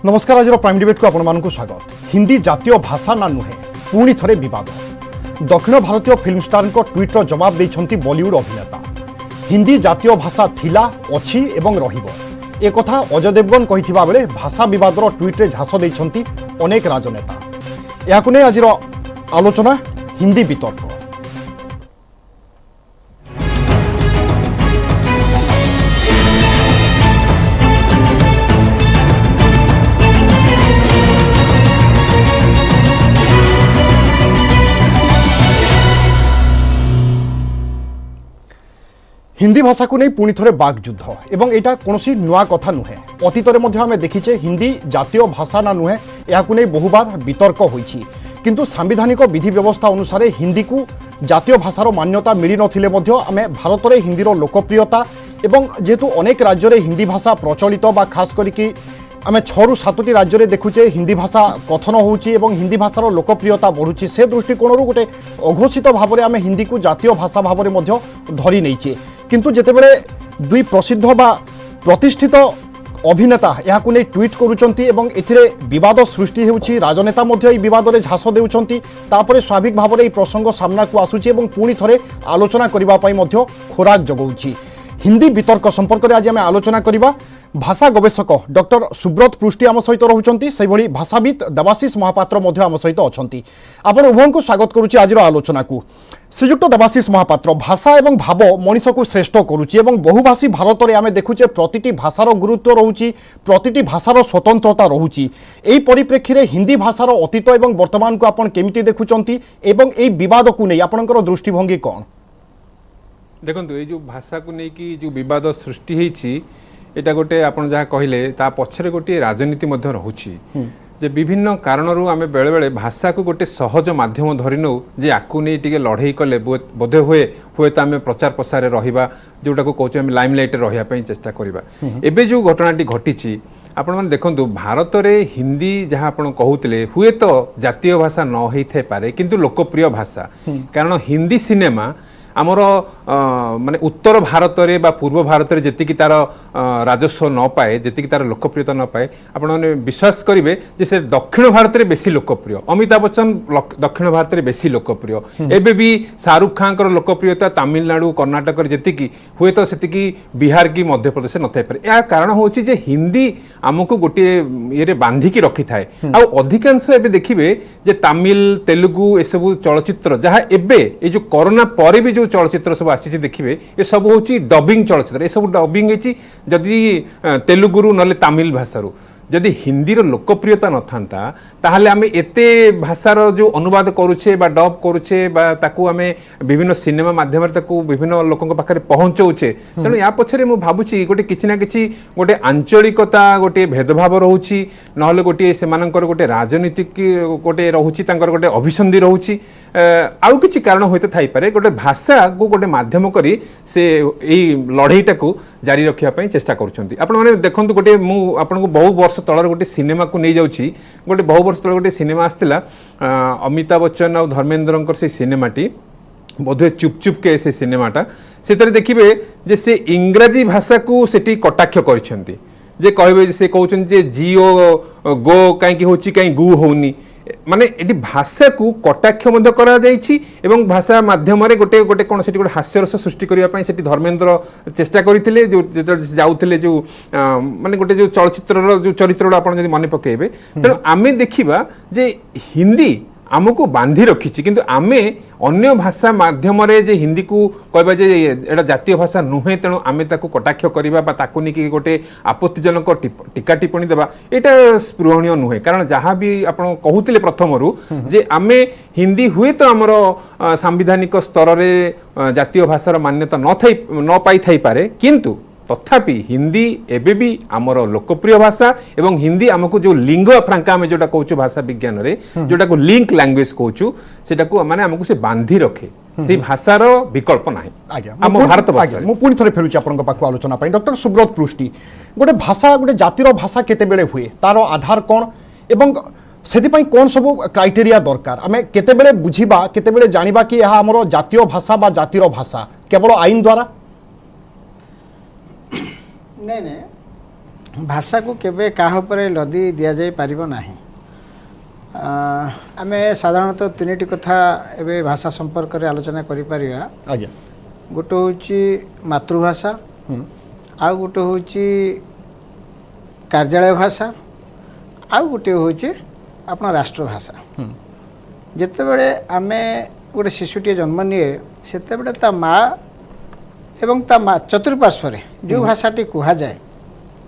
नमस्कार आज prime debate को आपको स्वागत। हिंदी जातीय भाषा ना नुहे पुणी थे विवाद। दक्षिण भारतीय फिल्म स्टार ट्विटर जवाब देइछंती बॉलीवुड अभिनेता। हिंदी जातीय भाषा थिला अछि एवं रहिबो एक कथा अजय देवगन कहिथिबा बेले भाषा विवादर ट्विट्रे झास देइछंती अनेक राजनेता। याकु नै आजिर आलोचना हिंदी वितर्क। हिंदी भाषा को नहीं पुणी थे बागयुद्ध एवं यहाँ कौन नुआ कथा नुहे। अतीत में देखीचे हिंदी जातीय भाषा ना नुहे यह बहुबार वितर्क होइछि। किंतु सांविधानिक विधि व्यवस्था अनुसार हिंदी को जातीय भाषार मान्यता मिली नथिले मध्य आमे भारत में हिंदीर लोकप्रियता एवं जेहेतु अनेक राज्य में हिंदी भाषा प्रचलित बा खास करिकी आमे 6 ରୁ 7ଟି राज्य देखुचे हिंदी भाषा कथन होउची एवं हिंदी भाषार लोकप्रियता बढ़ुची। से दृष्टिकोण गोटे अघोषित भाव में आमे हिंदी को जातीय भाषा भाव में धरी नहींचे। किंतु जेतेबेले दुई प्रसिद्ध बा प्रतिष्ठित अभिनेता यहाकु नै ट्वीट करूचंती एवं एथिरे विवाद सृष्टि हेउची, राजनेता मध्य एई विवाद रे झास देउचंती, तापरे स्वाभाविक भाव में एई प्रसंग सामना को आसुची एवं पुणी थरे आलोचना करिबा पई मध्य खोराक जगौची। हिंदी वितर्क संपर्क में आज आम आलोचना करवा। भाषा गवेषक डॉक्टर सुब्रत पृष्टि आम सहित रोचंती, से भली भाषाविद देवाशीष महापात्र मध्य आम सहित अछंती। आपण उभय को स्वागत करुच्ची आज आलोचना को। श्रीयुक्त देवाशीष महापात्र, भाषा एवं भाव मनीष को श्रेष्ठ करुच्ची एवं बहुभाषी भारत में आम देखुचे प्रतिटी भाषार गुरुत्व रहुची, प्रतिटी भाषार स्वतंत्रता रहुची। एई परिप्रेक्षी रे हिंदी भाषार अतीत एवं वर्तमान को आपण केमिति देखुचंती एवं एई विवाद को नै आपनकर दृष्टिभंगी कोन? देखो ये जो भाषा को लेकिन जो विवाद सृष्टि होती एटा गोटे आपन जहाँ कहले ता पछरे गोटे राजनीति मध्य रहुची जे विभिन्न कारणरू आमे बेले बेले भाषा को गोटे सहज माध्यम धरि नौ जे आकु नै टिके लड़ाई कले बोधे हुए तो आमे प्रचार प्रसार रहिबा जोटा को कहू आमे लाइमलाइट रहिया पई चेष्टा करिबा। एबे जो घटनाटी घटिची आपण माने देखंतु भारत रे हिंदी जहाँ आपण कहूतले हुए तो जातीय भाषा न होई थे पारे किंतु लोकप्रिय भाषा। कारण हिंदी सिनेमा आमर माने उत्तर भारत रे बा पूर्व भारत रे जेतिकी तार राजस्व न पाए, जेतिकी तार लोकप्रियता न पाए, आपण माने विश्वास करिवे जे से दक्षिण भारत रे बेसी लोकप्रिय। अमिताभ बच्चन दक्षिण भारत रे बेसी लोकप्रिय। एबे भी शाहरुख खान कर लोकप्रियता तमिलनाडु कर्नाटक रे जेतिकी हुए तो सेतिकी बिहार की मध्य प्रदेश न थाई पारे। या कारण होची जे हिंदी हमको गोटे ये रे बांधी की रखी थाए। आ अधिकांश एबे देखिबे जे तमिल तेलुगु ए सब चलचित्र जहाँ एबे ए जो कोरोना परे भी चलचित्र सब आसी देखिए ये सब हूँ डबिंग चलचित्र। ये सब डबिंग जदि तेलुगुरु ना तमिल भाषारू जदि हिंदी लोकप्रियता न था ताहले आमे एते भाषार जो अनुवाद करुचे बा डब करुचे बा ताकू आमे विभिन्न सिनेमा माध्यम ताकू विभिन्न लोकंक पाखरे पहुंचौचे। तेणु या पछरे मु भाबुची गोटे किछि ना किछि गोटे आंचलिकता गोटे भेदभाव रहउची नहले गोटे सेमानकर गोटे राजनीतिक गोटे रहउची तांकर गोटे अभिसंधि रहउची आउ किछि कारण होइते थाई पारे। गोटे भाषा को गोटे माध्यम करी से एई लड़ाईटा को जारी रखिया पई चेष्टा करूछंती। आपण माने देखंतु गोटे मु आपनको बहु वर्ष तलर गोटे सिनेमा को नहीं जाउची। गोटे बहु वर्ष तल गोटे सिनेमा आस्तिला अमिताभ बच्चन और धर्मेंद्र से सिनेमाटी बोधे चुप चुप के से सिनेमाटा से देखिए जे से इंग्राजी भाषा को सेठी कटाक्ष करिसेंती जे कहबे से कहउछन जे जिओ गो काई होची काई गु होनी माने एटी भाषा को कटाक्ष मध्य करा जाइछि एवं भाषा माध्यम रे गोटे गोटे कोन सेठी गोटे हास्यरस सृष्टि करिया पई सेठी धर्मेंद्र चेष्टा करिथिले जो जाउथिले जो माने गोटे जो चलचित्र जो चरित्र आपण जदि मन पकेबे तेणु आमे देखिबा जे हिंदी आमको बांधी रखी किंतु आमे अन्य भाषा माध्यम रे जे हिंदी को कहबा जे एटा जातीय भाषा नुहे तेणु आमे ताकू कटाक्ष करिबा बा ताकू निकी गोटे आपत्तिजनक टीका टिप्पणी देबा एटा स्पृहणीय नुहे। कारण जहाँ भी आपण कहूतिले प्रथमरु जे आमे हिंदी हुए तो आमर सांविधानिक स्तर रे जातीय भाषार मान्यता न पाई थाई पारे किंतु तथापि हिंदी एबे भी आमर लोकप्रिय भाषा एवं हिंदी आमको जो लिंग फ्रांका आम जोटा कहूँ भाषा विज्ञान रे जोटा को लिंक लैंग्वेज कहूँ सेटा को माने हमको से बांधी रखे से भाषार विकल्प नाही। आज्ञा आम भारत भाषा मु पुणी थरे फेरुची आपनक पाखु आलोचना पई। डॉक्टर सुब्रत पृष्टि, गोटे भाषा गोटे जातिर भाषा केते बेले हुए तार आधार कोन एवं सेथिपाई कौन सब क्राइटेरिया दरकार आमे केते बेले बुझिबा केते बेले जानिबा कि यह हमर जातीय भाषा बा जातिर भाषा केवल आईन द्वारा? नहीं भाषा को केबे काहा उपरे लदी दिया जाई पारिबो नाही। आमे साधारणतः तीनटी कथा एबे भाषा संपर्क रे आलोचना करि परिया। आज्ञा गोटे होची मातृभाषा, आ गोटे होची कार्यालय भाषा, आ गोटे होची अपना राष्ट्रभाषा। जिते बड़े आमे गोटे शिशुटी जन्म निए सेते बड़े ता माँ एवं ता चतुर्पार्श्व जो भाषाटी कह जाए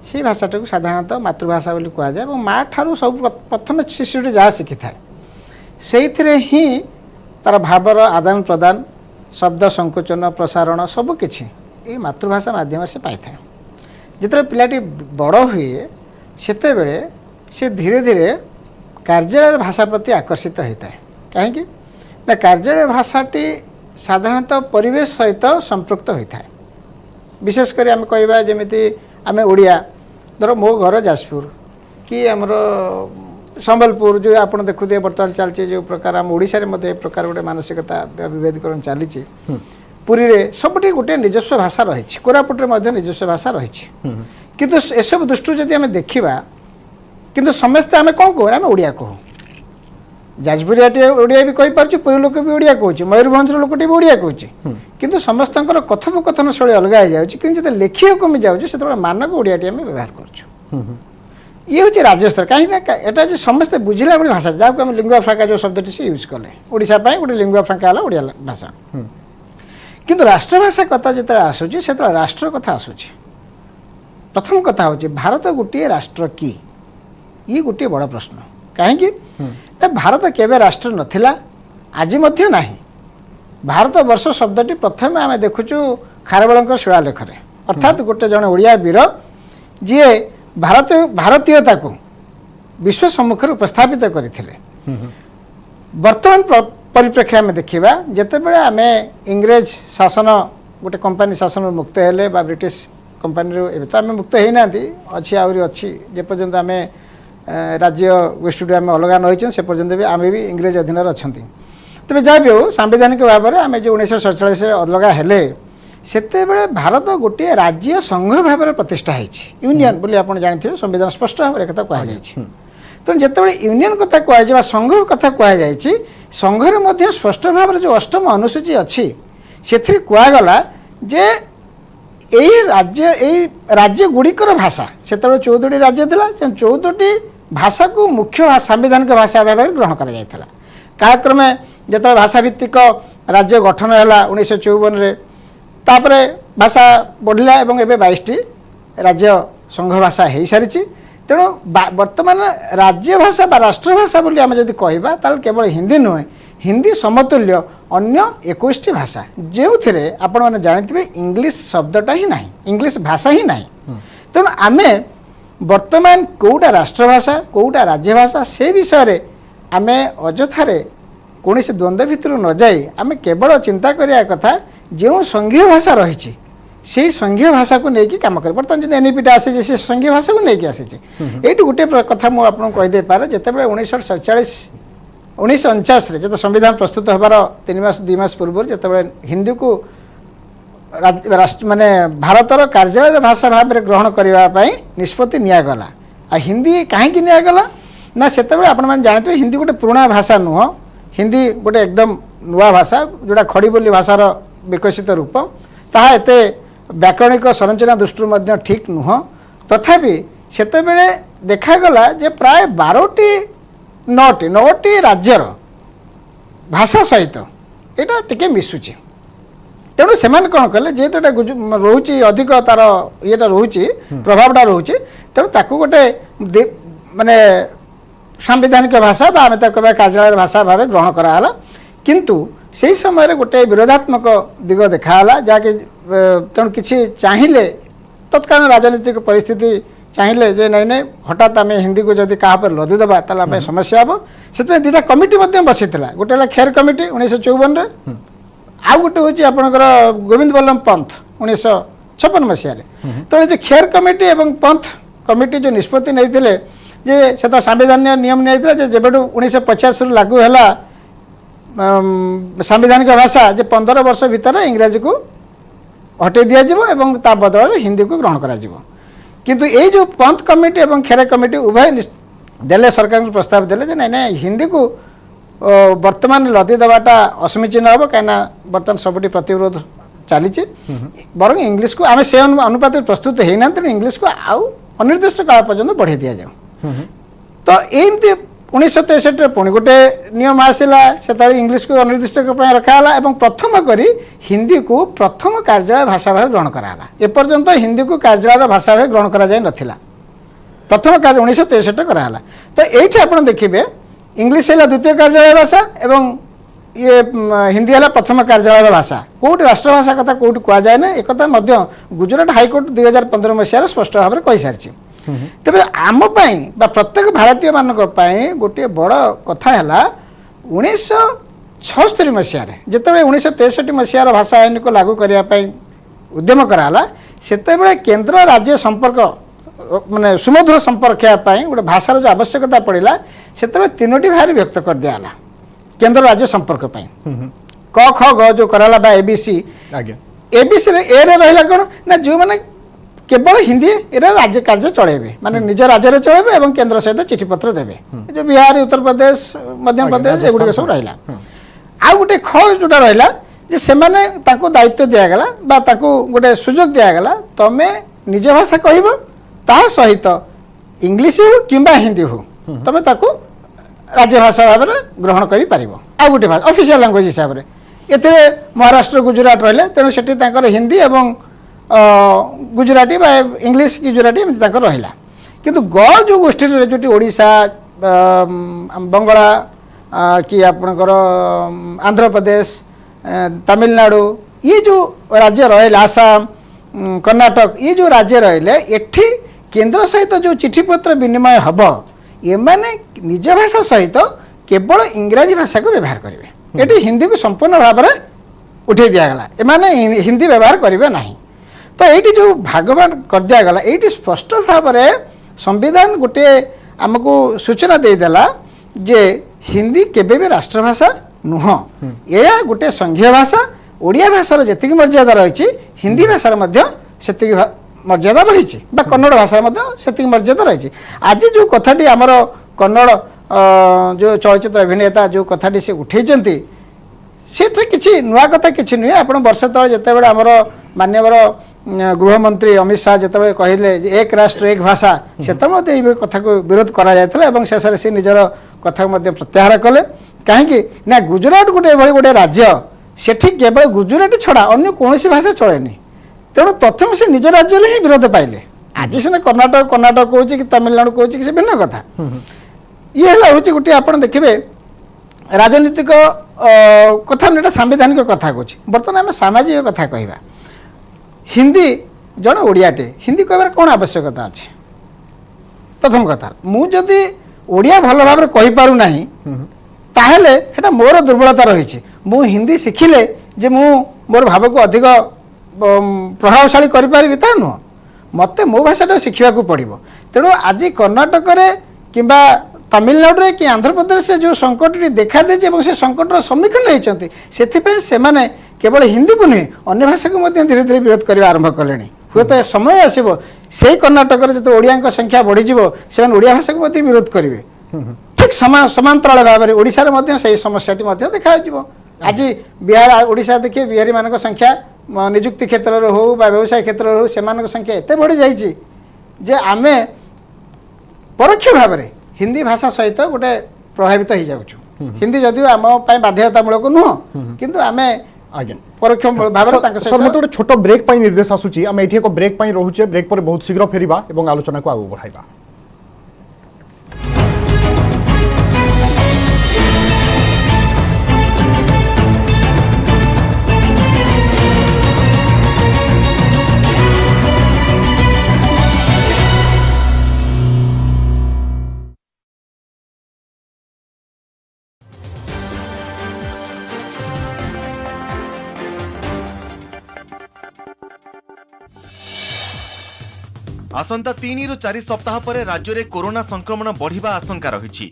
से भाषाटी को साधारणतः मातृभाषा बोली कह जाए। माँ ठारू सब प्रथम शिशुटी जहाँ शिखि थाए से ही तार भावर आदान प्रदान शब्द संकोचन प्रसारण सबकि ये मातृभाषा माध्यम से पाई था। जिते पिलाटी बड़ हुए सेते बेले से धीरे धीरे कार्यालय भाषा प्रति आकर्षित होता है। कहीं ना कार्यालय भाषाटी साधारणतः परिवेश सहित संपृक्त होता है। विशेषकर आम कहवा जमीती आम ओडिया धर मो घर जाजपुर कि आमर संबलपुर जो आप देखुए बर्तमान चलती जो प्रकार आम ओडिशा रे प्रकार गोटे मानसिकता विभेदीकरण चली पुरी रे सबटी गोटे निजस्व भाषा रही कोरापुट में निजस्व भाषा रही किंतु एसब दृष्टि जदि आम देखा किंतु समस्ते आम कौन कहूँ आम ओडिया कहूँ जाजपुरिया ओडिया भी कही पार्छु पुरी लोक भी ओडिया कहूँ मयूरभंज लोकटी भी ओडिया कहूँ किंतु समस्त कथोपकथन शैली अलग हो जाए कि जो लेखिया कमी जाऊँच से मानक ओडियाटी आम व्यवहार कर ये हूँ राज्य स्तर कहीं एटा जो समस्ते बुझला भाई भाषा जहाँ आम लिंगुआ फ्रांका जो शब्दटी से यूज कले ओडिशा गोटे लिंगुआ फ्रांका है ओडिया भाषा किंतु राष्ट्रभाषा कथा जो आसूँ से राष्ट्र कथा आसूँ प्रथम कथा हूँ भारत गोटे राष्ट्र कि ये गोटे बड़ प्रश्न कहीं भारत केवे राष्ट्र नथिला आज मध्य नहीं। भारत वर्ष शब्दटी प्रथम आम देखुचु खारबेल शिलालेख अर्थात गोटे जन ओडिया वीर जी भारतीयता को विश्व सम्मुख उपस्थापित करथिले। वर्तमान परिप्रेक्षी आम देखा जितेबाला आम इंग्रेज शासन गोटे कंपानी शासन मुक्त हेले बा ब्रिटिश कंपानी एवं तो आम मुक्त होना अच्छी आहरी अच्छी जेपर्यंत आम राज्य गोष्ठी आम अलग न से पर्यंत भी आम भी इंग्रेज अधीन अच्छा तेज जहाँ भी हो सांविधानिक भाव में आम जो 1947 अलग हेले सेते भारत गोटे राज्य संघ भाव में प्रतिष्ठा होती यूनियन बोली आप जानते संविधान स्पष्ट भाव में कथा कहुई तेणु जिते यूनियन कथा कहुई संघ कथा कहुई संघर स्पष्ट भाव में जो अष्टम अनुसूची अच्छी से कहगला जे यही राज्य गुड़िकर भाषा से 14टी राज्य था 14टी भाषा को मुख्य सांविधानिक भाषा भाव में ग्रहण कर कालक्रमे जो भाषा भित्तिक राज्य गठन है 1954 तापरे भाषा बढ़ला एवं एवं 22टी राज्य संघ भाषा हो सारी तेणु वर्तमान राज्य भाषा बा राष्ट्रभाषा बोली आम जब कहवा केवल हिंदी नुहे हिंदी समतुल्य अन्य 21टी भाषा जो थे आपण मैंने जानते इंग्लिश शब्दटा ही ना इंग्लिश भाषा ही ना तेणु आम वर्तमान कौटा राष्ट्रभाषा कौटा राज्यभाषा से विषय आम अजथारे कौन से द्वंद्व भितर न जाई आम केवल चिंता करिया कथा जो संघीय भाषा रही से संघीय भाषा को लेकिन कम कर बर्तमान जो एनईपी आसी से संघीय भाषा को लेकिन आसी ये गोटे कथा मुझे आपको कहीदे पारे जिते 1949 जो संविधान प्रस्तुत होबार 3 मास 2 मास पूर्व जो हिंदी को माने भारतर कार्यालय भाषा भाव में ग्रहण करने निष्पत्ति निगला आ हिंदी कहीं निगला ना से आपने जानते हिंदी गोटे पुराणा भाषा नुह हिंदी गोटे एकदम नुआ भाषा जोड़ा खड़ी बोली भाषार विकसित रूप ताहा एते व्याकरणिक संरचना दृष्टि ठीक नुह तथापि सेते देखागला जे प्राय 9टी राज्यर भाषा सहित यहाँ टिके मिसुची तेणु से कौन कले जेहेतु रोच अधिक तार येटा रोच प्रभावटा रोच तेणु ताकू गोटे माने सांविधानिक भाषा बा आम कह कार्यालय भाषा भाव ग्रहण कराला किंतु से समय गोटे विरोधात्मक दिग देखाला जहाँकि तेणु किसी चाहिए तत्कालीन राजनीतिक परिस्थिति चाहिए जे नहीं नहीं हठात आम हिंदी को जब क्या लदिदेवा ताल समस्या हम से 2टा कमिटी बसी गोटे खेर कमिटी 1954 आउ गोटे हूँ आपंकर गोविंद बल्लभ पंथ 1956 मसीह तो जो खेर कमिटी और पंथ कमिटी जो निष्पत्ति नहीं जे से तो संविधान नियम नहीं जब 1950 लागू है संविधानिक भाषा जे 15 वर्ष भितर इंग्राजी को हटे दिज्व ता बदल हिंदी को ग्रहण करा किंतु ये जो पंथ कमिटी और खेरा कमिटी उभय देले सरकार प्रस्ताव देले जे नहीं हिंदी को वर्तमान लदी देवाटा असमीचीन हम कहीं बर्तमान सबुठी प्रतिरोध चली बर इंग्लीश को आम से अनुपात प्रस्तुत होना तेणु इंग्लीश को आउ अनिर्दिष्ट काल पर्यंत बढ़ाई दि जाऊ तो एमती 1963 पुणी गोटे नियम आसला से इंग्लीश को अनिर्दिष्ट रखाला और प्रथम करी हिंदी को प्रथम कार्यालय भाषा भाव ग्रहण कराला एपर्यंत हिंदी को कार्यालय भाषा भाव ग्रहण करा जाय नथिला प्रथम कार्य 1963 कराला तो ये आप देखिए इंग्लीश है द्वितीय कार्यालय भाषा एवं ये हिंदी है प्रथम कार्यालय भाषा कौट राष्ट्रभाषा कथा कौट कहुए ना एक गुजरात हाईकोर्ट 2015 मसीह स्पष्ट भाव में कही सारी तेज आम प्रत्येक भारतीय मान गोटे बड़ कथा है 1976 मसीह जिते 1963 मसीहार भाषा आईन को लागू करने उद्यम कराला से केंद्र राज्य संपर्क माने सुमधुर संपर्क गोटे भाषार जो आवश्यकता पड़ा से तीनोटी भाव व्यक्त कर दियाला केंद्र राज्य संपर्क क ख ग जो कराला बा एबीसी एबीसी ए रे रहिला कोन ना जो माने केवल हिंदी एरा राज्य कार्य चलेबे माने निज राज्य रे चलेबे एवं केंद्र सहित चिठी पत्र देबे जो बिहार उत्तर प्रदेश मध्य प्रदेश एगुडी सब रहिला आ गोटे ख जोटा रहिला जे से माने ताको दायित्व दिया गला बा ताको गोटे सुযোগ दिया गला तमे निज भाषा कहबो ता सहित इंग्लिश हो किंबा हिंदी हो तमे ताको राज्य भाषा भाव में ग्रहण कर पारिबो आ गोटे भाषा ऑफिशियल लैंग्वेज हिसाब से एते महाराष्ट्र गुजरात रहिले तेणु सेठी तांकर हिंदी एवं गुजराती बा इंग्लिश गुजराती एमती तांकर रहिला किंतु ग जो गोष्ठी जो ओडिशा बंगला कि आपणकर आंध्र प्रदेश तमिलनाडु ये जो राज्य रहे आसाम कर्नाटक ये जो राज्य रहिले एठी केंद्र सहित जो चिठी पत्र विनिमय हम एमाने निज भाषा सहित केवल इंग्राजी भाषा को व्यवहार करेंगे ये हिंदी को संपूर्ण भाव में उठे दिगला एमाने हिंदी व्यवहार करेंगे ना तो ये जो भागवान कर दिगला ये स्पष्ट भाव में संविधान गोटे आमको सूचना देदेला जे हिंदी केबे भी राष्ट्रभाषा नुह यह गोटे संघीय भाषा ओडिया भाषार जी मर्यादा रही हिंदी भाषार से मर्यादा रही कन्नड़ भाषा से मर्यादा रही आज जो कथाटी आमर कन्नड़ जो चलचित्र अभिनेता जो कथाटी से उठे से किसी नुआ कथा किसी नुहे आप वर्ष तले जिते आमर मानवर गृहमंत्री अमित शाह जिते कहले एक राष्ट्र एक भाषा से कथा को विरोध कर शेष से निजर कथा प्रत्याहार कले कहीं ना गुजरात गोटे गोटे राज्य सेठी केवल गुजराती छड़ा अन्य कौन भाषा चलेनी तेणु प्रथम से निज राज्य ही विरोध पाइले आज सीना कर्णाटक कौच कि तमिलनाडु कौच कि भिन्न कथा ये हूँ गोटे आप देखिए राजनीतिक कथा नहीं सांविधानिक कथा कौच बर्तमान आम सामाजिक कथा कहवा हिंदी जन ओडियाटे हिंदी कहबार कौन आवश्यकता अच्छे प्रथम कथा मुझे ओडिया भल भाव कहीपु ना ताहले हेटा मोर दुर्बलता रही मु हिंदी शिखिले जे मु मोर भाव को अधिक प्रभावशाली करें ता नुह मत मो भाषाटा शिखा पड़ो तेणु आज कर्णाटक किंबा तमिलनाडु कि आंध्र प्रदेश से जो संकट देखा दे से संकटर सम्मुखीन होती से केवल हिंदी को नुहे अन्य भाषा को धीरे धीरे विरोध करने आरंभ कले हूँ तो समय आसो से कर्णाटक जो ओडिया संख्या बढ़ीज से ओडिया भाषा को विरोध करेंगे ठीक समांतराल भाव में ओडिशा से समस्या देखा आज बिहार ओडिशा देखिए बिहारी मान संख्या निजुक्ति क्षेत्र हो व्यवसाय क्षेत्र हो से संख्या एत बढ़ी जाए आम परोक्ष भाव में हिंदी भाषा सहित गोटे प्रभावित हो जाऊँ हिंदी जदिव आम बाध्यतामूलक नुह किंतु आम परोक्ष भाव सर मत गोटे छोट ब्रेक निर्देश आसूची आम ये ब्रेक रोचे ब्रेक पर बहुत शीघ्र फेरिबा एवं आलोचना को आगू बढ़ाइबा। आसंता 3 ରୁ 4 सप्ताह पर राज्य में कोरोना संक्रमण बढ़िबा आशंका रही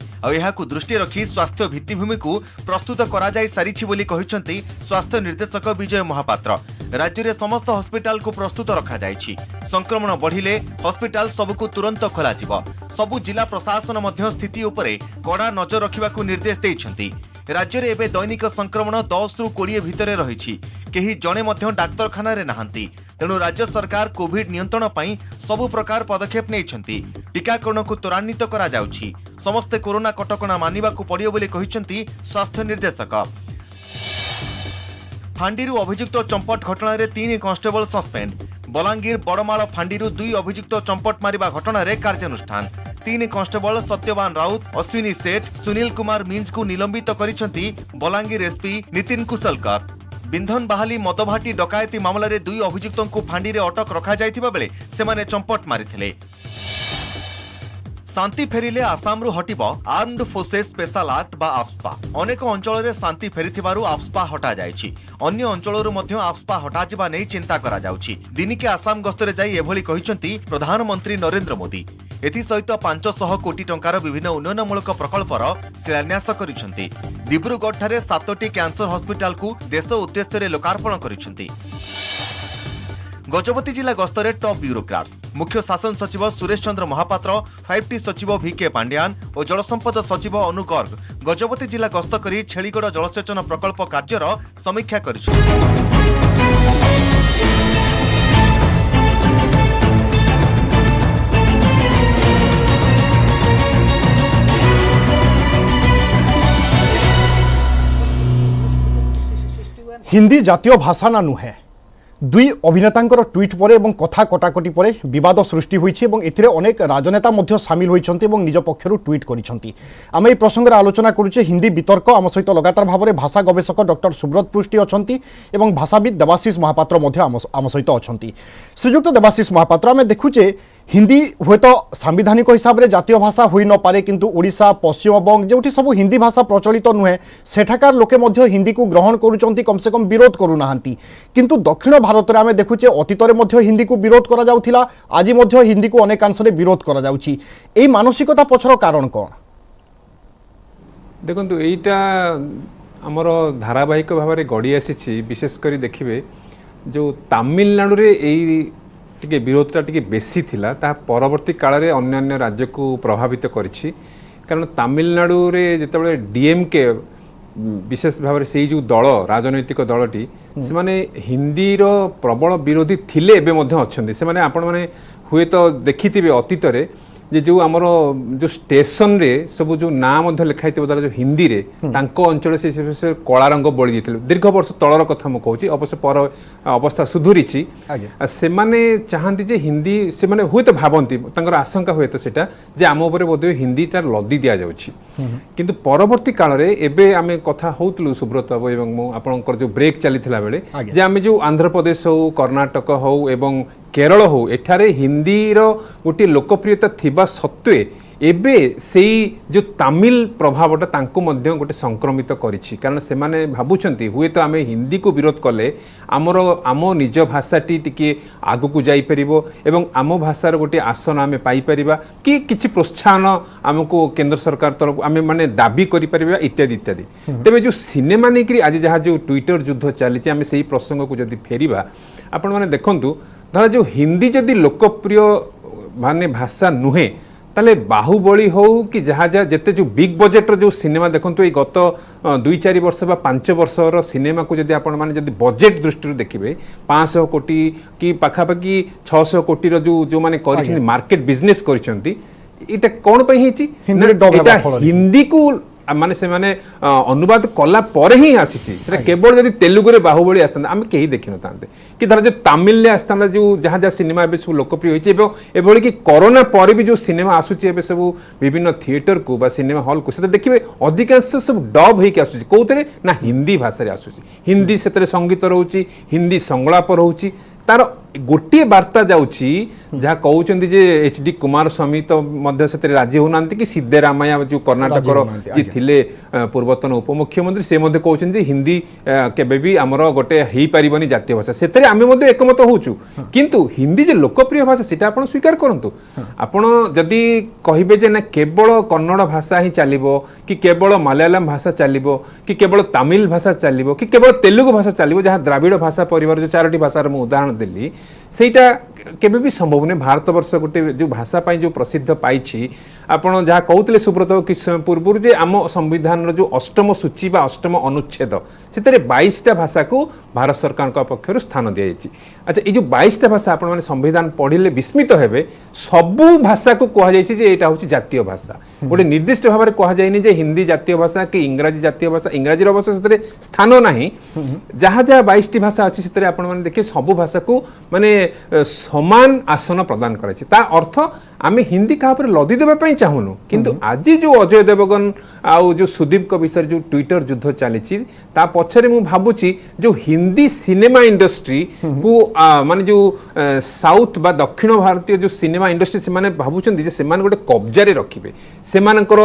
दृष्टि रखी स्वास्थ्य भित्तिभूमि को प्रस्तुत करा जाय सारिछि बोली कहिसंती स्वास्थ्य निर्देशक विजय महापात्र। राज्य में समस्त हॉस्पिटल को प्रस्तुत रखा जायछि। संक्रमण बढ़िले हॉस्पिटल सबको तुरंत खोला जिवो। सबु जिला प्रशासन मध्य स्थिति उपरे कड़ा नजर रखिबाकू निर्देश दैछन्ति। राज्य में एवं दैनिक संक्रमण 10 रु 20 भितर रही कहीं जड़े डाक्तरखाना नहांती। तेणु राज्य सरकार कोविड नियंत्रण पई सबु प्रकार पदक्षेप नेइछन्ति। टीकाकरण को त्वरान्वित करा जाउछि। समस्ते कोरोना कटकणा मानिबाकू पड़ियो बोली कहिसन्ति स्वास्थ्य निर्देशक। फांडीरू अभियुक्त चंपट घटना रे 3 कांस्टेबल सस्पेंड। बलांगीर बड़माल फांडीरू 2 अभियुक्त चंपट मारिबा घटना रे कार्यानुष्ठान। 3 कांस्टेबल सत्यवान राउत, अश्विनी सेठ, सुनील कुमार मींज को निलंबित करिसन्ति बलांगीर एसपी नितिन कुशलकर। बिंधन बाहाली मदभाटी डकायती मामला रे 2 अभियुक्तों को फांडी रे अटक रखा जाइथिबा बेले सेमाने चंपट मारिथिले। शांति फेरिले आसाम रु हटिब आर्म्ड फोर्सेस स्पेशल एक्ट बा आफ्सपा। अनेक अंचल रे शांति फेरिथिबारु आफ्सपा हटा जायछि। अन्य अंचलरु मध्य आफ्सपा हटा जिबा नै चिंता करा जाउछि। दिनिके आसाम गस्तरे जाई एभली कहिसन्ति प्रधानमंत्री नरेंद्र मोदी। एथि सहित 500 कोटी टंकार विभिन्न उन्नयनमूलक प्रकल्पर शिलान्यास करिसन्ति। दिब्रुगढ़ ठारे 7टी कैंसर हॉस्पिटल को देश उद्देश्य रे लोकार्पण करिसन्ति। गजपति जिला गस्तरे टॉप ब्यूरोक्राट्स। मुख्य शासन सचिव सुरेश चंद्र महापात्र, 5टी सचिव VK पांड्यान और जलसंपद सचिव अनु गर्ग गजपति जिला गस्त करी छेलीगढ़ जलसेचन प्रकल्प कार्यर समीक्षा करिसन्ति। हिंदी जातीय भाषा ना नुहे। 2 अभिनेतांकर ट्वीट पर एवं कथा कटाकटी पर विवाद सृष्टि होइछि एवं एथिरे अनेक राजनेता मध्य सामिल होइछन्ति एवं निज पक्षरु ट्वीट करिछन्ति। आमे ए प्रसंग रे आलोचना करूचे हिंदी वितर्क। आम सहित लगातार भाव में भाषा गवेषक डॉक्टर सुब्रत पृष्टि अछन्ति एवं भाषाविद देवाशीष महापात्र मध्य आम सहित अछन्ति। श्रीजुक्त देवाशीष महापात्र, आमे देखुचे हिंदी हुए तो सांविधानिक हिसाब से जातीय भाषा होई न पारे, किंतु ओडिशा पश्चिमबंग जो सब हिंदी भाषा प्रचलित नुहे सेठाकार लोके मध्य हिंदी को ग्रहण करुचंती, कम से कम विरोध करूनाहांती। किंतु दक्षिण भारत में आमे देखुचे अतीत में मध्य हिंदी को विरोध करा जाउथिला, आज मध्य हिंदी को अनेक अंश विरोध करा जाउछि। एई मानसिकता पछर कारण कोन? देखंतु एइटा हमर धारावाहिक भाव में गड़ी आसी। विशेषकर देखिए जो तमिलनाडु रे एई टिके विरोधटा टिके बेसी थिला, ता परवर्ती काल रे अन्य राज्य को प्रभावित करिछि। कारण तमिलनाडु रे जेतेबेले डीएमके विशेष भाव में से जो दल राजनैतिक दलटी से माने हिंदी रो प्रबल विरोधी थिले एबे मध्य अछन्ति। से माने आपण माने हुए तो देखिथिबे अतीत रे जे जो आमर जो स्टेशन रे सब जो ना मध्य लिखाई द्वारा जो हिंदी रे तांको अंचल से कला रंग बोली देथिले। दीर्घ वर्ष तलर कथा मु कहूची, अवश्य पर अवस्था सुधुरीची। से माने चाहंती जे हिंदी से माने हुए तो भाबंती, तांकर आशंका हुए तो सेटा जे आम ऊपर बोधे हिंदीटा लदी दिया जाउची। किंतु परवर्ती काल रे एबे आमे कथा होतलु सुब्रत बाबू एवं मु आपनकर जो ब्रेक चलीथिला बेले जे आमे जो आंध्र प्रदेश हो, कर्नाटक हो एवं केरल हो, एठारे हिंदी रो गोटे लोकप्रियता थिबा सत्वे एबे सेई जो तमिल प्रभावटा तांको मध्य गोटे संक्रमित करिछि। कारण से माने भाबुछंती हुए तो आमे हिंदी को विरोध कले आम निज भाषाटी टिके आगु को जाई परिबो एवं आम भाषार गोटे आसन आमे पाई परिबा कि किछि प्रोत्साहन आमको केंद्र सरकार तरफ आमे माने दाबी करि परिबा इत्यादि इत्यादि। तेबे जो सिनेमा नेकरी आज जहाँ जो ट्विटर युद्ध चली आमे सेई प्रसंग को जदि फेरिबा आपण माने देखंतु धर जो हिंदी जदि लोकप्रिय माने भाषा नुहे ताले बाहुबली हो कि जहाँ जहाँ जिते जो बिग बजेट जो सिनेमा देखो ये गत 2-4 वर्ष बा 5 वर्षर सिनेमा को जदि आपण माने जदि बजेट दृष्टि देखिए 500 कोटी कि पाखापाखि 600 कोटी जो माने करिसेंती मार्केट बिजनेस करिसेंती। इटा कोन पई हिची हिंदी को माने से माने अनुवाद कला पर ही आसी केवल जब तेलुगु रे बाहुबली आसता आम कहीं देखी न था कि धर जो तमिल आसता जो जहाँ जहाँ सिनेमा ए सब लोकप्रिय होती कि कोरोना पर भी जो सिनेमा आसूची ए सब विभिन्न थिएटर को बा सिनेमा हॉल को से देखिए अधिकांश सब डब होकर आसूची कौन ना हिंदी भाषा आसूची। हिंदी से संगीत रोचे, हिंदी संलाप रोचे, तार गोटे वार्ता जाउछि जहाँ कहउछन्ति जे एचडी कुमारस्वामी तो मध्य सेतरे राजी होनांति कि सिद्धरामैया जो कर्णाटकर जे थिले पूर्वतन उपमुख्यमंत्री से मध्य कहउछन्ति हिंदी केबे भी हमर गोटे हेई परिबनी जातीय भाषा सेतरे आमे मध्य एकमत होउछु किंतु हिंदी जे लोकप्रिय भाषा सेटा आपण स्वीकार करंतु आपण जदि कहिबे जे ना केवल कन्नड़ भाषा ही चलिबो कि केवल मलयालम भाषा चलिबो कि केवल तमिल भाषा चलिबो कि केवल तेलुगु भाषा चलिबो जहाँ द्राविड़ भाषा परिवार जो 4टी भाषार मु उदाहरण देली सेटा केबे भी संभव नहीं भारत वर्ष गोटे जो भाषा पाई जो प्रसिद्ध पाई आपण जहाँ कहते सुब्रत कि पूर्व जे आम संविधान जो अष्टम सूची बा अष्टम अनुच्छेद से 22टा भाषा को भारत सरकार पक्षर स्थान दि जाइए। अच्छा ये जो 22टा भाषा आपण मैंने संविधान पढ़िले विस्मित हेबे सबू भाषा को कहुई हूँ जातीय भाषा गोटे निर्दिष्ट भाव में कहुए हिंदी जातीय भाषा कि इंग्राजी जातीय भाषा इंग्राजी अवश्य से स्थान ना जहाँ जहाँ 22टी भाषा अच्छी से आपने देखिए सबू भाषा को माने समान आसन प्रदान कराई ता अर्थ आम हिंदी क्या लदी देवाई चाहूनु किंतु आज जो अजय देवगन आउ जो सुदीप को विषय जो ट्विटर युद्ध चली पछरे मु भाबुची जो हिंदी सिनेमा इंडस्ट्री को माने जो साउथ बा दक्षिण भारतीय जो सिनेमा इंडस्ट्री से माने भाबुचंदी जे से माने गोटे कब्जारे रखिबे सेमानकर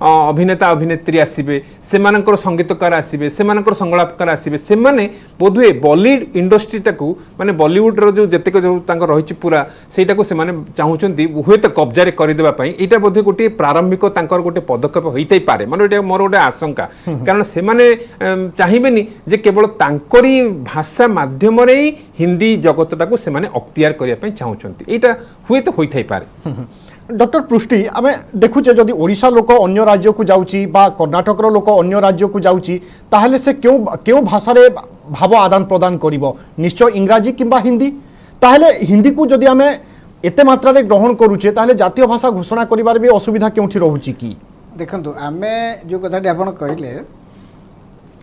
अभिनेता अभिनेत्री आसीबे सेमानकर संगीतकार आसीबे सेमानकर संगलापकार आसीबे से माने बोधुए बॉलीवुड इंडस्ट्री टाकू माने बॉलीवुड रो जो जतेक जो तांकर रहिछि पूरा सेटा को से माने चाहुचंदी हुए तो कब्जारे करदेवा यहाँ बोधे गोटे प्रारंभिक तांकर गोटे पदक्षेप होई पारे माने मोर गोटे आशंका कारण से माने चाहिबेनी जे केवल तांकरी भाषा माध्यम रे हिंदी जगतटा को से माने अख्तियार करिया पई चाहुचंती एटा हुए तो होई पारे। डॉक्टर पृष्टि आम देखुचे जदि ओडिशा लोक अन्य राज्य को जाउची बा कर्णाटकर लोक अन्य राज्य को जाउची ताहले से क्यों भाषा रे भाव आदान प्रदान करिवो निश्चय इंग्राजी किंबा हिंदी ताहले हिंदी को जदि आम एते मात्रा रे ग्रहण करूचे ताहले जातीय भाषा घोषणा करिबार भी असुविधा केउठी रहउची की देखंतु आमे जो कथाटी आपण कहले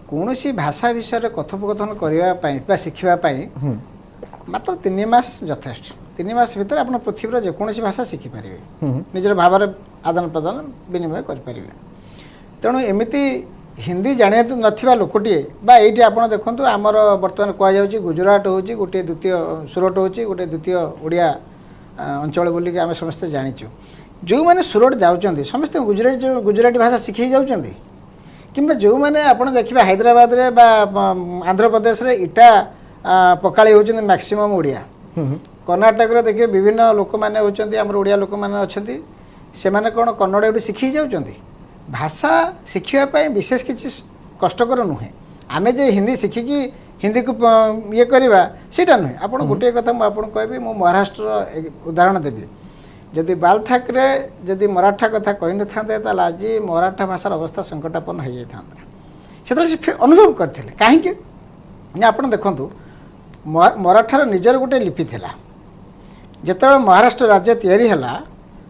कोनोसी भाषा विषय रे कथोपकथन करिवा पई बा शिखिबा पई मात्र 3 मास यथेष्ट 3 मास भीतर आपण पृथ्वीर जे कोनोसी भाषा शिखि पारिबे निजर भावर आदान प्रदान विनिमय करि पारिबे तेणु एमिति हिंदी जाने नथिबा लोकटिए बा एठी आपण देखंतु हमर वर्तमान कह जाउची गुजरात होची गोटे द्वितीय सुरत होची गोटे द्वितीय ओडिया अंचल बोलिक आम समस्ते जाचु जो मैंने सुरट जाऊँच समस्त गुजराती भाषा शिखी जाऊँच कि जो मैंने आप देखिए हैदराबाद रे बा आंध्र प्रदेश रे इटा पकाड़ी होती मैक्सिमम ओडिया कर्णाटक रे देखिए विभिन्न लोक मैंने होती आम ओडिया लोक मैंने अच्छा से कौन कन्नड़ ये शिखी जाऊँच भाषा शिखापी विशेष किसी कष्टकर नुहे आम जे हिंदी शिखिकी हिंदी को ये करवा सीटा नुहे आप गोटे कथा मुझे कहबी मु महाराष्ट्र उदाहरण देवी जदि बाल ठाकरे जदि मराठा कथा कही न था आज मराठा भाषार अवस्था संकटापन्न हो जाता से अनुभव करते कहीं आप देखु मराठार निजर गोटे लिपि थिला जिते महाराष्ट्र राज्य तैयारी है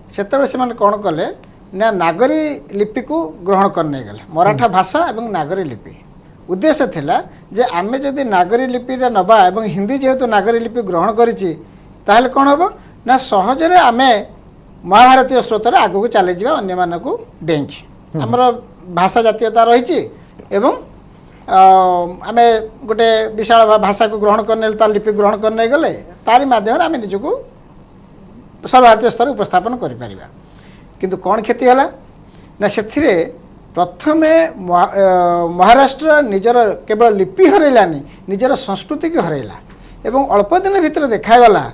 से कौन कले ना नागरी लिपि को ग्रहण करने गले मराठा भाषा और नागरी लिपि उद्देश्य थिला जे आमे जदि नागरी लिपि रे नबा एवं हिंदी जेहेतु नागरी लिपि ग्रहण करिछि ताहले कोन हबो ना सहजरे आमे महाभारतीय स्रोतर आगु को चली जावा अन्य मानकु डेंच हमर भाषा जातीयता रहिछि एवं आमे गोटे विशाल भाषा को ग्रहण करने तार लिपि ग्रहण करने गले तारी माध्यम आमे निजको सर्वभारतीय स्तर उपस्थापन करि परिबा किंतु कौन क्षति है ना से प्रथमे महाराष्ट्र निजर केवल लिपि हरैलानी निजर संस्कृति को हरैला एवं अल्प दिन भितर देखागला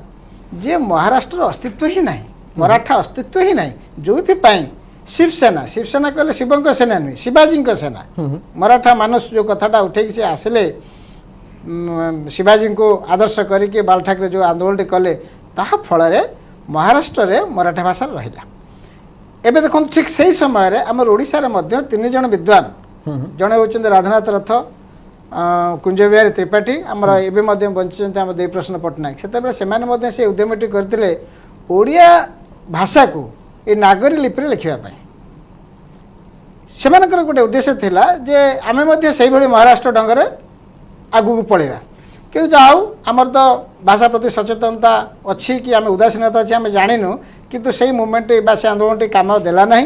जे महाराष्ट्र अस्तित्व ही नहीं मराठा अस्तित्व ही नहीं जो शिवसेना शिवसेना कहले शिवंक सेना नुहे शिवाजी सेना मराठा मानुष जो कथाटा उठे से आसिले शिवाजी को आदर्श करके बाल ठाकरे जो आंदोलन कले ताहा फल महाराष्ट्र रे मराठा भाषा रहिला एबे देखो ठीक से समय आम ओडिशा रे मध्य 3 जन विद्वान जड़े होचंदे राधानाथ रथ कुंज बिहारी त्रिपाठी आमर एबे मध्य बंचिचंते आम देवप्रसन्न पट्टनायक सेतेबेले सेमाने मध्य से उद्यमटी करथिले ओडिया भाषा को ए नागरी लिपि रे लिखिबा पई सेमानकर गोटे उद्देश्य थिला जे आमे मध्य सेही भली महाराष्ट्र ढंगरे आगु को पळेबा कि जाऊ आमर तो भाषा प्रति सचेतनता अच्छी कि आम उदासीनता अच्छी आम जानिनु किंतु से मुवमेंट बा से आंदोलन काम देला नहीं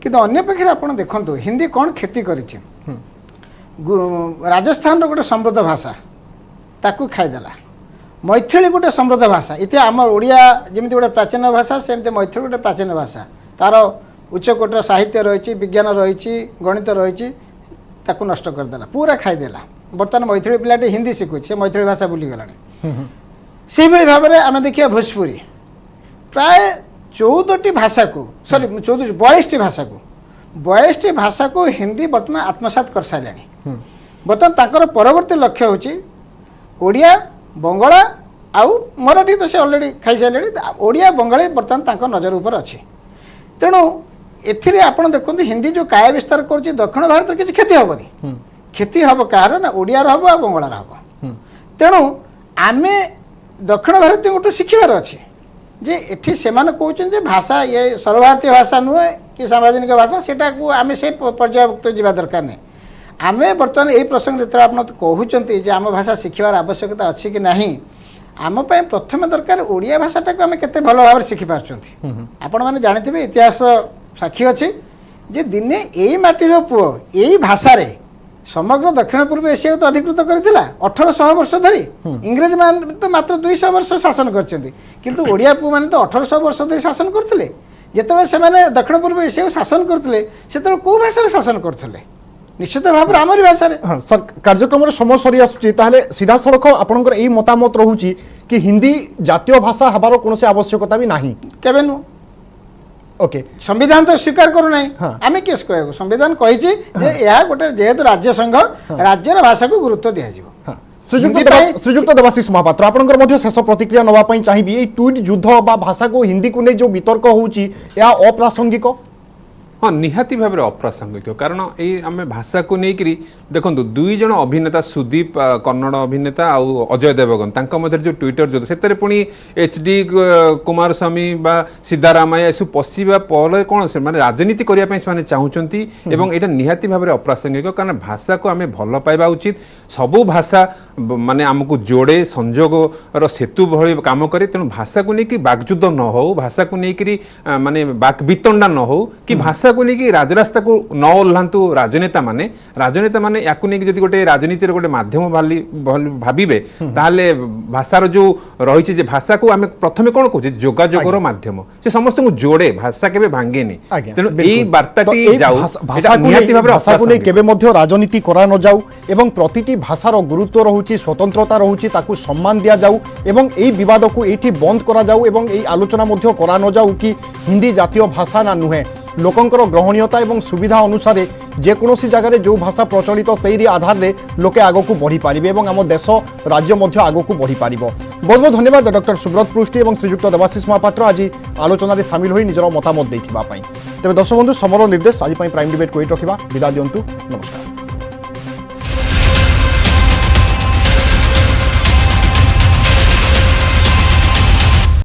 किंतु अन्य पक्षे आप देखु हिंदी कौन क्षति कर राजस्थान गोटे समृद्ध भाषा ताकू खाईदेला मैथिली गोटे समृद्ध भाषा इति आम ओडिया जमी गोटे प्राचीन भाषा सेमती मैथिली गोटे प्राचीन भाषा तार उच्चकोटर साहित्य रही विज्ञान रही गणित रही ताकू नष्ट करदेला पूरा खाईदेला बर्तमान मैथिली पिलाटी हिंदी शिखुचे से मैथिली भाषा भूलीगला से भाव में आम देखिए भोजपुरी प्राय 14टी भाषा को सॉरी 42टी भाषा को 42टी भाषा को हिंदी बर्तमान आत्मसात कर सारे बर्तमान ताकर परवर्ती लक्ष्य होची ओडिया बंगला आउ मराठी तो से ऑलरेडी खाई सारे ओडिया बंगाली बर्तमान तांको नजर ऊपर अच्छी तेणु एथिरे आपण देखते हिंदी जो काय विस्तार कर दक्षिण भारत किसी क्षति हेनी क्षति हम कहार ना ओडियार हम आ बंगलार हम तेणु आमे दक्षिण भारतीय गोटे शिखबार अच्छे जे एठी सेमाने कहते भाषा ये सर्वभारतीय भाषा नुहे कि सार्वजनिक भाषा सेटा को आमे से पर्यायभुक्त जावा दरकार नहीं आमे बर्तमान यही प्रसंग जो आप कहते जे आम भाषा शिखबार आवश्यकता अच्छी कि नहीं आम प्रथम दरकार ओडिया भाषाटा को आम केते भल भाव शिखिपार्छंती आपण माने जानिथिबे इतिहास साक्षी अच्छी जे दिने यही माटीर पुओ यही भाषा रे समग्र दक्षिण पूर्व एशिया तो अधिकृत करथिला 1800 वर्ष धरी इंग्रेज मान तो मात्र 200 वर्ष शासन करछंती किंतु ओडिया पु माने तो 1800 वर्ष धरी शासन करथिले जेतेबे से माने दक्षिण पूर्व एशिया शासन करथिले सेतेबे को भाषा रे शासन करथिले निश्चित भाव आमरी भाषा रे हाँ सर कार्यक्रम समय सरी आसुची ताहले सीधा सड़क आपनकर एई मतामत रहूची कि हिंदी जातीय भाषा हबार कोनोसी आवश्यकता भी नाही केबे नु ओके संविधान तो स्वीकार करू नहीं हाँ। आमे केस कहू संविधान कहिछि जे यह गोटे जेहेतु राज्य संघ राज्यर भाषा को गुरुत्व दिया जिवो हाँ श्रीजुक्त देवाशीष महापात्र आपनकर मध्य शेष प्रतिक्रिया नवा पई चाहिबी एई ट्वीट युद्ध बा भाषा को हिंदी को नै जो वितर्क होउची या अप्रासंगिक हाँ निहाती भाव में अप्रासंगिक कारण ये आम भाषा को लेकिन देखो दुई जन अभिनेता सुदीप कन्नड़ अभिनेता आउ अजय देवगन तांका मध्य जो ट्विटर जो से पुणी HD कुमार स्वामी बा सिद्धारामैया एसु पशिबा पर कौन से माने राजनीति करने से चाहूँगी एवं यहाँ निहाती भाव में अप्रासंगिक कारण भाषा को आम भल पाइबा उचित सबू भाषा माने आमको जोड़े संजोग सेतु भली काम करे तेणु भाषा को लेकिन बागयुद्ध न हो भाषा को लेकिन माने बाक वितंडा न हो कि भाषा को लेकिन राजरास्ता को न ओह्लांतु राजनेता माने या जदि गोटे राजनीति गोटे माध्यम भाविबे ताहले भाषार जो रही भाषा को आम प्रथम कौन कहूँ जोगाजोगर माध्यम से समस्त को जोड़े भाषा केबे भांगेनी तेणु यही वार्ताटी जाऊ भाषा को केबे मध्य राजनीति करा न जाऊ एवं प्रतिटी भाषार गुरुत्व रहुची स्वतंत्रता रहुची ताकू सम्मान दिया जाऊ एवं एई विवाद को एठी बंद करा जाऊ एवं एई आलोचना मध्य करा न जाऊ कि हिंदी जातीय भाषा ना नुहे लोकंकर ग्रहणीयता एवं सुविधा अनुसार जेकोसी जगह जो भाषा प्रचलित से आधार में लोके आगक बढ़ी पारे और आम देश राज्य आगक बढ़ी पार। बहुत बहुत धन्यवाद डॉक्टर सुब्रत पृष्टि और श्रीजुक्त देवाशीष महापात्र आज आलोचन सामिल हो निजर मतामत देथिबा पई। तेबे दर्शक बंधु समर निर्देश आज प्राइम डिबेट को रखा विदा दिंतु नमस्कार।